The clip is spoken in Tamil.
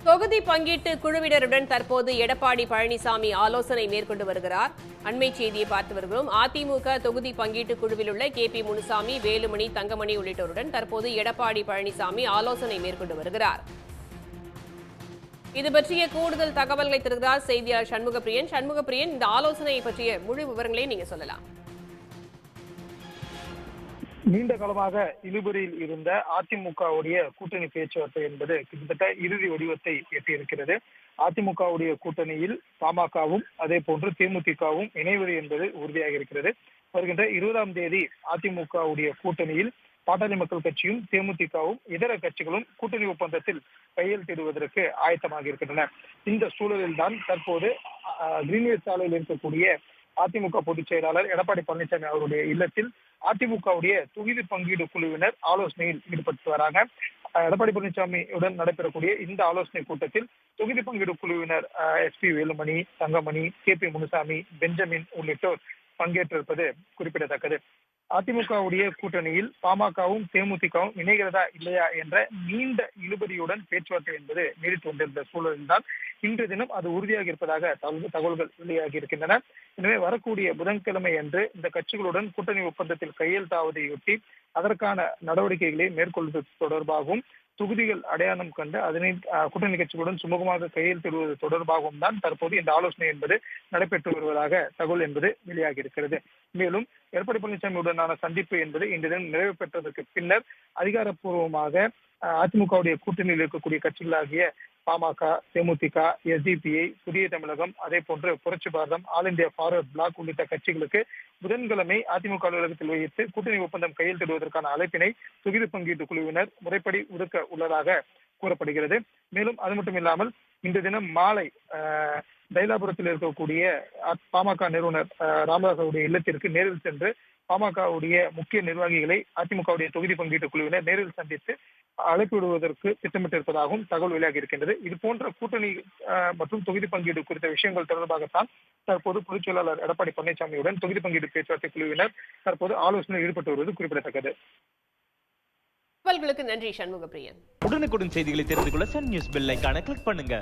தொகுதி பங்கீட்டு குழுவினருடன் தற்போது எடப்பாடி பழனிசாமி ஆலோசனை மேற்கொண்டு வருகிறார். அண்மை செய்தியை பார்த்து வருகிறோம். அதிமுக தொகுதி பங்கீட்டு குழுவில் உள்ள KP முனுசாமி, வேலுமணி, தங்கமணி உள்ளிட்டோருடன் தற்போது எடப்பாடி பழனிசாமி ஆலோசனை மேற்கொண்டு வருகிறார். இது பற்றிய கூடுதல் தகவல்களை தருகிறார் செய்தியாளர் சண்முகப்பிரியன். சண்முகப்பிரியன், இந்த ஆலோசனை பற்றிய முழு விவரங்களை நீங்க சொல்லலாம். நீண்ட காலமாக இழுபறியில் இருந்த அதிமுகவுடைய கூட்டணி பேச்சுவார்த்தை என்பது கிட்டத்தட்ட இறுதி வடிவத்தை எட்டியிருக்கிறது. அதிமுகவுடைய கூட்டணியில் பாமகவும் அதே போன்று தேமுதிகவும் இணைவது என்பது உறுதியாக இருக்கிறது. வருகின்ற 20ஆம் தேதி அதிமுகவுடைய கூட்டணியில் பாட்டாளி மக்கள் கட்சியும் தேமுதிகவும் இதர கட்சிகளும் கூட்டணி ஒப்பந்தத்தில் கையெழுத்திடுவதற்கு ஆயத்தமாக இருக்கின்றன. இந்த சூழலில் தான் தற்போது கிரீன்வேஸ் சாலையில் இருக்கக்கூடிய அதிமுக பொதுச் செயலாளர் எடப்பாடி பழனிசாமி அவருடைய இல்லத்தில் அதிமுகவுடைய தொகுதி பங்கீடு குழுவினர் ஆலோசனையில் ஈடுபட்டு வராங்க. எடப்பாடி பழனிசாமியுடன் நடைபெறக்கூடிய இந்த ஆலோசனை கூட்டத்தில் தொகுதி பங்கீடு குழுவினர் SP Velumani, Thangamani, KP Munusamy, Benjamin உள்ளிட்டோர் பங்கேற்றிருப்பது குறிப்பிடத்தக்கது. அதிமுகவுடைய கூட்டணியில் பாமகவும் தேமுதிகவும் இணைகிறதா இல்லையா என்ற நீண்ட இழுபறியுடன் பேச்சுவார்த்தை என்பது நீடித்து வந்திருந்த சூழலில்தான் இன்று தினம் அது உறுதியாக இருப்பதாக தகவல்கள் வெளியாகி இருக்கின்றன. எனவே வரக்கூடிய புதன்கிழமை அன்று இந்த கட்சிகளுடன் கூட்டணி ஒப்பந்தத்தில் கையெழுத்தாவதையொட்டி அதற்கான நடவடிக்கைகளை மேற்கொள்வது தொடர்பாகவும் தொகுதிகள் அடையாளம் கண்டு அதனை கூட்டணி கட்சிகளுடன் சுமூகமாக கையெழுத்திடுவது தொடர்பாகவும் தான் தற்போது இந்த ஆலோசனை என்பது நடைபெற்று வருவதாக தகவல் என்பது வெளியாகி இருக்கிறது. மேலும் எடப்பாடி பழனிசாமியுடனான சந்திப்பு என்பது இன்று தினம் நிறைவு பெற்றதற்கு பின்னர் அதிகாரப்பூர்வமாக அதிமுகவுடைய கூட்டணியில் இருக்கக்கூடிய கட்சிகளாகிய பாமக, தேமுதிக, SDPI, புதிய தமிழகம், அதே போன்று புரட்சி பாரதம், ஆல் இந்தியா ஃபார்வர்ட் பிளாக் உள்ளிட்ட கட்சிகளுக்கு புதன்கிழமை அதிமுக அலுவலகத்தில் வைத்து கூட்டணி ஒப்பந்தம் கையெழுத்திடுவதற்கான அழைப்பினை தொகுதி பங்கீட்டு குழுவினர் முறைப்படி விடுக்க உள்ளதாக கூறப்படுகிறது. மேலும் அது மட்டும் இல்லாமல் இன்று தினம் மாலை தைலாபுரத்தில் இருக்கக்கூடிய பாமக நிறுவனர் ராமதாஸ் அவருடைய இல்லத்திற்கு நேரில் சென்று பாமகவுடைய முக்கிய நிர்வாகிகளை அதிமுகவுடைய தொகுதி பங்கீட்டு குழுவினர் நேரில் சந்தித்து அழைப்பு விடுவதற்கு திட்டமிட்டிருப்பதாகவும் தகவல் வெளியாகி இருக்கின்றது. இது போன்ற கூட்டணி மற்றும் தொகுதி பங்கீடு குறித்த விஷயங்கள் தொடர்பாகத்தான் தற்போது பொதுச் செயலாளர் எடப்பாடி பழனிசாமியுடன் தொகுதி பங்கீடு பேச்சுவார்த்தை குழுவினர் தற்போது ஆலோசனையில் ஈடுபட்டு வருவது குறிப்பிடத்தக்கது. தகவல்களுக்கு நன்றி சண்முகப்பிரியன். உடனுக்குடன் செய்திகளை தெரிந்து கொள்ள சன் நியூஸ் பெல் ஐகானை கிளிக் பண்ணுங்க.